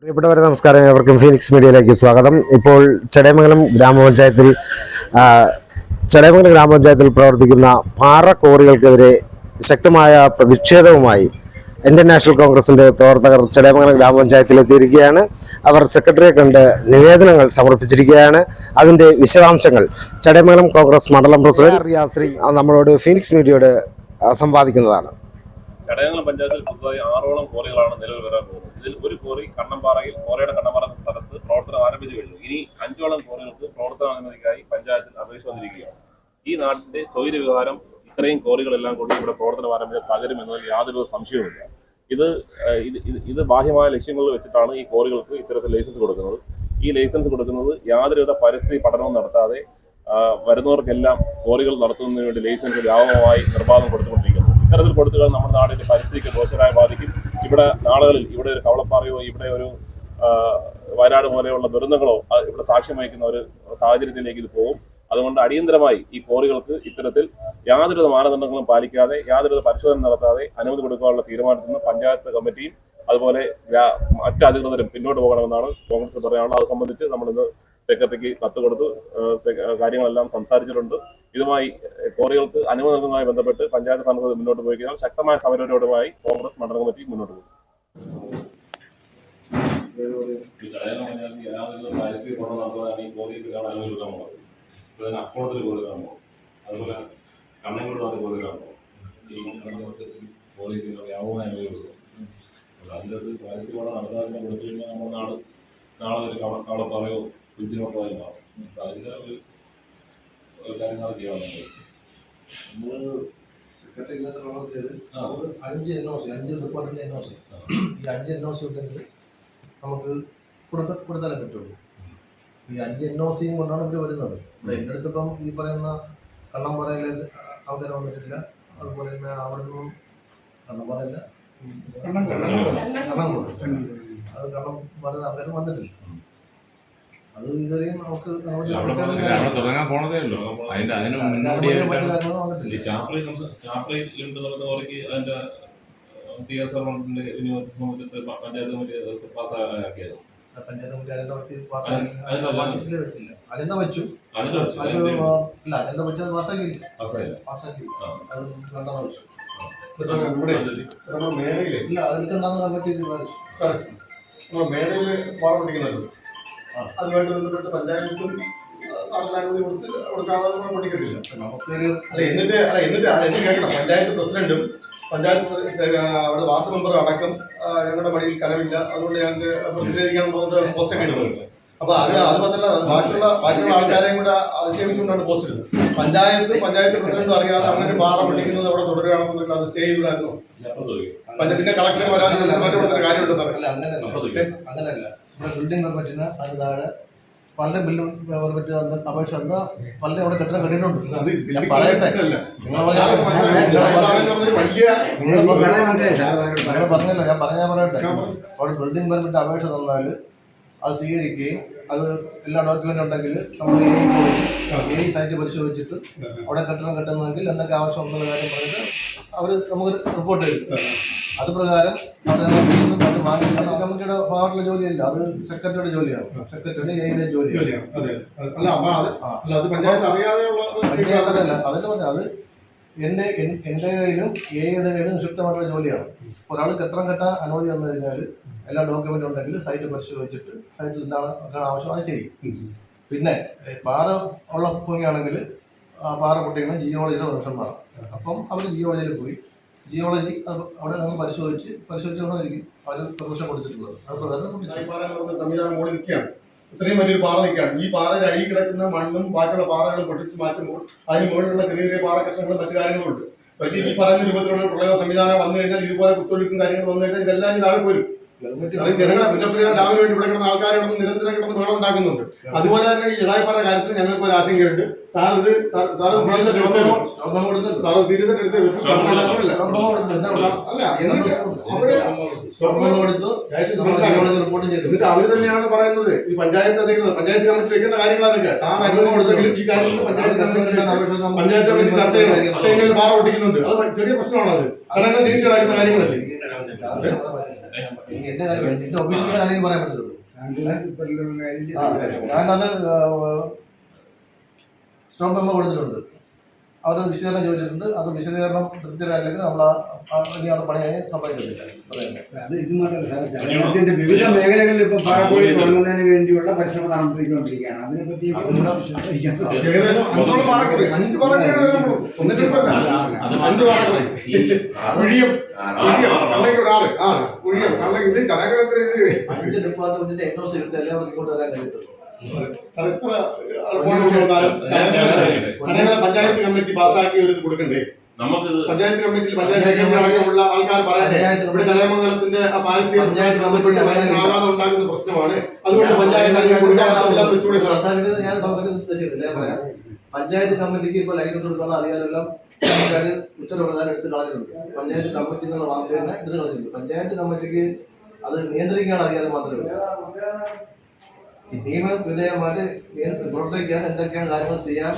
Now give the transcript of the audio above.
പ്രിയപ്പെട്ടവരെ നമസ്കാരം. ഏവർക്കും ഫീനിക്സ് മീഡിയയിലേക്ക് സ്വാഗതം. ഇപ്പോൾ ചടയമംഗലം ഗ്രാമപഞ്ചായത്തിൽ പ്രവർത്തിക്കുന്ന പാറ ക്വാറികൾക്കെതിരെ ശക്തമായ പ്രതിഷേധവുമായി ഇന്ത്യൻ നാഷണൽ കോൺഗ്രസിന്റെ പ്രവർത്തകർ ചടയമംഗലം ഗ്രാമപഞ്ചായത്തിലെത്തിയിരിക്കുകയാണ്. അവർ സെക്രട്ടറിയെ കണ്ട് നിവേദനങ്ങൾ സമർപ്പിച്ചിരിക്കുകയാണ്. അതിന്റെ വിശദാംശങ്ങൾ ചടയമംഗലം കോൺഗ്രസ് മണ്ഡലം പ്രസിഡന്റ് റിയാശ്രീ നമ്മളോട് ഫീനിക്സ് മീഡിയയോട് സംവാദിക്കുന്നതാണ്. ചടയമംഗലം പഞ്ചായത്തിൽ പുതുതായി 6ഓളം ക്വാറികളാണ് നിലവിൽ വരാൻ പോകുന്നത്. ഇതിൽ ഒരു ക്വാറി കോറയുടെ കണ്ണമ്പാറ സ്ഥലത്ത് പ്രവർത്തനം ആരംഭിച്ചു കഴിഞ്ഞു. ഇനി 5ഓളം ക്വാറികൾക്ക് പ്രവർത്തന അനുമതിക്കായി പഞ്ചായത്തിൽ അപേക്ഷ വന്നിരിക്കുകയാണ്. ഈ നാട്ടിന്റെ സ്വൈര വികാരം ഇത്രയും ക്വാറികളെല്ലാം കൂടി ഇവിടെ പ്രവർത്തനം ആരംഭിച്ച് തകരുമെന്നതിൽ യാതൊരു സംശയവുമില്ല. ഇത് ബാഹ്യമായ ലക്ഷ്യങ്ങളിൽ വെച്ചിട്ടാണ് ഈ ക്വാറികൾക്ക് ഇത്തരത്തിൽ ലൈസൻസ് കൊടുക്കുന്നത്. ഈ ലൈസൻസ് കൊടുക്കുന്നത് യാതൊരുവിധ പരിസ്ഥിതി പഠനവും നടത്താതെ വരുന്നവർക്കെല്ലാം ക്വാറികൾ നടത്തുന്നതിന് വേണ്ടി ലൈസൻസ് വ്യാപകമായി നിർബാധം കൊടുത്തുകൊണ്ടിരിക്കുന്നു. ഇത്തരത്തിൽ കൊടുത്തുകൾ നമ്മുടെ നാടിന്റെ പരിസ്ഥിതിക്ക് ദോഷകരമായി ബാധിക്കും. ഇവിടെ നാളുകളിൽ ഇവിടെ ഒരു കവളപ്പാറയോ ഇവിടെ ഒരു വയനാട് പോലെയുള്ള ദുരന്തങ്ങളോ ഇവിടെ സാക്ഷ്യം വഹിക്കുന്ന ഒരു സാഹചര്യത്തിലേക്ക് ഇത് പോകും. അതുകൊണ്ട് അടിയന്തരമായി ഈ ക്വാറികൾക്ക് ഇത്തരത്തിൽ യാതൊരുവിധ മാനദണ്ഡങ്ങളും പാലിക്കാതെ യാതൊരുവിധ പരിശോധന നടത്താതെ അനുമതി കൊടുക്കാനുള്ള തീരുമാനത്തിൽ നിന്ന് പഞ്ചായത്ത് കമ്മിറ്റിയും അതുപോലെ മറ്റ് അധികൃതരും പിന്നോട്ട് പോകണമെന്നാണ് കോൺഗ്രസ് പറയാനുള്ളത്. അത് സംബന്ധിച്ച് നമ്മളിന്ന് സെക്രട്ടറിക്ക് കത്ത് കൊടുത്തു കാര്യങ്ങളെല്ലാം സംസാരിച്ചിട്ടുണ്ട്. ഇതുമായി ക്വാറികൾക്ക് അനുമതി നൽകുന്നതുമായി ബന്ധപ്പെട്ട് പഞ്ചായത്ത് ഭരണസമിതി മുന്നോട്ട് പോയിക്കഴിഞ്ഞാൽ ശക്തമായ സമരപരിപാടിയുമായി കോൺഗ്രസ് മണ്ഡലം കമ്മിറ്റി മുന്നോട്ട് പോകും. അക്കോളത്തിൽ കോറികളാണോ അതുപോലെ കണ്ണങ്കോട് നാട്ടിൽ കോറികളാണോ വ്യാപകമായ അനുമതി കൊടുക്കും. അതിൻ്റെ ഒരു പരിസ്ഥിതി പഠനം നടത്താൻ കൊടുത്തു കഴിഞ്ഞാൽ നമ്മുടെ നാളെ ഒരു കവളപ്പാറയോ ബുദ്ധിമുട്ടോ ഉണ്ടാവും. അതിൻ്റെ ഒരു കാര്യങ്ങൾ ചെയ്യാറുണ്ട്. നമ്മൾ സെക്രട്ടറി ഇല്ലാത്ത പ്രവർത്തകർ 5 NOC 5 റിപ്പോർട്ടിൻ്റെ NOC ഈ 5 NOC ഉണ്ടെങ്കിൽ നമുക്ക് കൊടുത്താലേ പറ്റുള്ളൂ. ഈ 5 NOC കൊണ്ടാണ് ഇവർ വരുന്നത്. എൻ്റെ അടുത്തിപ്പം ഈ പറയുന്ന കണ്ണമ്പാറയിൽ ആൾക്കാർ വന്നിട്ടില്ല. അതുപോലെ തന്നെ അവിടെ നിന്നും കണ്ണമ്പാറയില്ല കണ്ണങ്കോട് അത് കണ്ണമ്പാറ ആൾക്കാരും വന്നിട്ടില്ല. അത് ഇതുവരെയും നമുക്ക് തുടങ്ങാൻ പോണതേ ഉള്ളൂ. അജണ്ട വെച്ചു അജണ്ട വെച്ചത് പാസ്സാക്കിയില്ല. അത് രണ്ടെണ്ണം വെച്ചു. ഇല്ല അതിൽക്കുണ്ടാകുന്ന കമ്മിറ്റി തീരുമാനിച്ചു. മേടയില് പാറ പൊട്ടിക്കുന്നത് അതുമായിട്ട് ബന്ധപ്പെട്ട് പഞ്ചായത്തും അനുമതി കൊടുക്കാതെ പൊട്ടിക്കത്തില്ല. നമുക്കൊരു എന്നിട്ട് കേൾക്കണം. പഞ്ചായത്ത് പ്രസിഡന്റും പഞ്ചായത്ത് അവിടെ വാർഡ് മെമ്പർ അടക്കം ഞങ്ങളുടെ മടിയിൽ കനവില്ല, അതുകൊണ്ട് ഞങ്ങൾക്ക് പ്രതിരോധിക്കാൻ പോകുന്ന പോസ്റ്റൊക്കെ ഇടുന്നത്. അപ്പൊ അത് മാത്രമല്ല ബാക്കിയുള്ള ആൾക്കാരെയും കൂടെ ആക്ഷേപിച്ചുകൊണ്ടാണ് പോസ്റ്റ് ഇടുന്നത്. പഞ്ചായത്ത് പ്രസിഡന്റും അറിയാതെ അങ്ങനെ പാറ പൊട്ടിക്കുന്നത് അവിടെ തുടരുകയാണെന്നുണ്ടെങ്കിൽ അത് സ്റ്റേ ചെയ്തിടായിരുന്നു. പിന്നെ കളക്ടർ വരാതെ മറ്റു കാര്യമുണ്ട്. അങ്ങനെയല്ല ഇവിടെ ബിൽഡിംഗ് പെർമിറ്റിന് അത് താഴെ പല ബിൽഡിംഗ് പെർമിറ്റ് അപേക്ഷ പലരും അവിടെ കെട്ടിടം കണ്ടിട്ടുണ്ട്. പറയട്ടെ നിങ്ങൾ പറഞ്ഞല്ലോ, ഞാൻ പറയട്ടെ. അവിടെ ബിൽഡിംഗ് പെർമിറ്റ് അപേക്ഷ തന്നാൽ അത് സ്വീകരിക്കുകയും അത് എല്ലാ ഡോക്യുമെന്റ് ഉണ്ടെങ്കിൽ നമ്മൾ ഈ സൈറ്റ് പരിശോധിച്ചിട്ട് അവിടെ കെട്ടിടം കെട്ടുന്നതെങ്കിൽ എന്തൊക്കെ ആവശ്യം ഉണ്ടെന്ന കാര്യം പറഞ്ഞിട്ട് അവർ നമുക്ക് റിപ്പോർട്ട് തരും. അത് പ്രകാരം അവർ വാങ്ങിക്കാൻ കമ്മിറ്റിയുടെ ഭാഗത്തുള്ള ജോലിയല്ല, അത് സെക്രട്ടറിയുടെ ജോലിയാണ്. സെക്രട്ടറിയുടെ എയുടെ ജോലിയാണ്. അതല്ല പറഞ്ഞ അത് എൻ്റെ കയ്യിലും എയുടെ കയ്യിലും നിക്ഷിപ്തമായിട്ടുള്ള ജോലിയാണ്. ഒരാൾ കെട്ടിടം കെട്ടാൻ അനുമതി തന്നു കഴിഞ്ഞാൽ എല്ലാ ഡോക്യുമെന്റ് ഉണ്ടെങ്കിൽ സൈറ്റ് പരിശോധിച്ചിട്ട് സൈറ്റിൽ എന്താണ് ആവശ്യം അത് ചെയ്യും. പിന്നെ പാറ ഉള്ള ഭൂമിയാണെങ്കിൽ പാറ പൊട്ടിക്കണം ജിയോളജിയുടെ പെർമിഷൻ വേണം. അപ്പം അവർ ജിയോളജിയിൽ പോയി ജിയോളജി അവിടെ നമ്മൾ പരിശോധിച്ചുകൊണ്ടായിരിക്കും അവർ പെർമിഷൻ കൊടുത്തിട്ടുള്ളത്. അത് പ്രകാരം സംവിധാനം മോളിൽ നിൽക്കുകയാണ്. ഇത്രയും വലിയൊരു പാറ നിൽക്കുകയാണ്. ഈ പാറയുടെ അടിയിൽ കിടക്കുന്ന മണ്ണും ബാക്കിയുള്ള പാറകളും പൊട്ടിച്ച് മാറ്റുമ്പോൾ അതിന് മുകളിലുള്ള ചെറിയ ചെറിയ പാറ കഷ്ണങ്ങളും മറ്റു കാര്യങ്ങളുണ്ട്. വലിയ ഈ പറയുന്ന രൂപത്തിലുള്ള പ്രളയ സംവിധാനം വന്നു കഴിഞ്ഞാൽ ഇതുപോലെ കുത്തൊഴുക്കും കാര്യങ്ങൾ വന്നു കഴിഞ്ഞാൽ ഇതെല്ലാം താഴെ പോരും. ജനങ്ങളെ കുറ്റപ്പെടുത്താൻ രാവിലെ വേണ്ടി ഇവിടെ കിടന്ന ആൾക്കാരെ നിരന്തരം കിടന്ന് വെള്ളം ഉണ്ടാക്കുന്നുണ്ട്. അതുപോലെ തന്നെ ഈ ഇളായിപ്പാറ കാര്യത്തിൽ ഞങ്ങൾക്ക് ഒരു ആശങ്കയുണ്ട്. എന്നിട്ട് അവര് തന്നെയാണ് പറയുന്നത് ഈ പഞ്ചായത്ത് കമ്മിറ്റി വെക്കേണ്ട കാര്യങ്ങളൊക്കെ സാർ അനുമതി കൊടുത്തെങ്കിലും ഈ കാര്യത്തിൽ പഞ്ചായത്ത് കമ്മിറ്റി ചർച്ച ചെയ്യണം. പാറ പൊട്ടിക്കുന്നുണ്ട്. അത് ചെറിയ പ്രശ്നമാണ്. അത് ഘടകങ്ങൾ തിരിച്ചു കിടക്കുന്ന കാര്യങ്ങളല്ലേ. എന്റെ ഒഫീഷ്യൽ കാര്യം പറയാൻ പറ്റുന്നത്. ഞാനത് സ്റ്റോപ്പ് മെമ്മോ കൊടുത്തിട്ടുണ്ട്. അവരത് വിശദീകരണം ചോദിച്ചിട്ടുണ്ട്. അത് വിശദീകരണം തൃപ്തികരമല്ലെങ്കിൽ നമ്മൾ ഇനിയാണ് പണി കഴിഞ്ഞ് സമ്മതിക്കത്തില്ല. അത് ഇത് മാത്രമല്ല സാർ, ജനത്തിന്റെ വിവിധ മേഖലകളിൽ ഇപ്പൊ പാറപ്പൊടി തുടങ്ങുന്നതിന് വേണ്ടിയുള്ള പരിശ്രമം നടത്തിക്കൊണ്ടിരിക്കുകയാണ്. അതിനെപ്പറ്റി ഏകദേശം 5 പാറക്കുറി 5 പാറക്കുറിയാണ് ഒന്നിച്ചിട്ട് 5 പാറക്കുറി കുഴിയും അല്ലെങ്കിൽ ഒരാള് കുഴിയും അല്ലെങ്കിൽ ഇത് ജനകരത്തിൽ 5 ഡിപ്പാർട്ട്മെന്റിന്റെ എൻഡോസ് എടുത്ത് എല്ലാവർക്കും ഇങ്ങോട്ട് വരാൻ കഴിയത്തുള്ളൂ. എത്ര പഞ്ചായത്ത് കമ്മിറ്റി പാസ്സാക്കി ഒരു ഇത് കൊടുക്കണ്ടേ? നമുക്ക് പഞ്ചായത്ത് കമ്മിറ്റിയിൽ പഞ്ചായത്ത് സെക്രട്ടറി അടക്കമുള്ള ആൾക്കാർ പറയട്ടെ, ഇവിടെ ചടയമംഗലത്തിന്റെ പഞ്ചായത്ത് കമ്മിറ്റി ആഘാതം ഉണ്ടാക്കുന്ന പ്രശ്നമാണ്, അതുകൊണ്ട് പഞ്ചായത്ത് ഞാൻ സംസാരിച്ചില്ല. പറയാം, പഞ്ചായത്ത് കമ്മിറ്റിക്ക് ഇപ്പൊ ലൈസൻസ് കൊടുക്കാനുള്ള അധികാരമെല്ലാം ഉച്ചപ്രകാരം എടുത്ത് കളഞ്ഞിട്ടുണ്ട്. പഞ്ചായത്ത് കമ്മിറ്റി എന്നുള്ള വാക്ക് തന്നെ എടുത്ത് കളഞ്ഞിട്ടുണ്ട്. പഞ്ചായത്ത് കമ്മിറ്റിക്ക് അത് നിയന്ത്രിക്കാനുള്ള അധികാരം മാത്രമേ ഉള്ളൂ. ഈ നിയമ വിധേയമായിട്ട് പ്രവർത്തിക്കാൻ എന്തൊക്കെയാണ് കാര്യങ്ങൾ ചെയ്യാൻ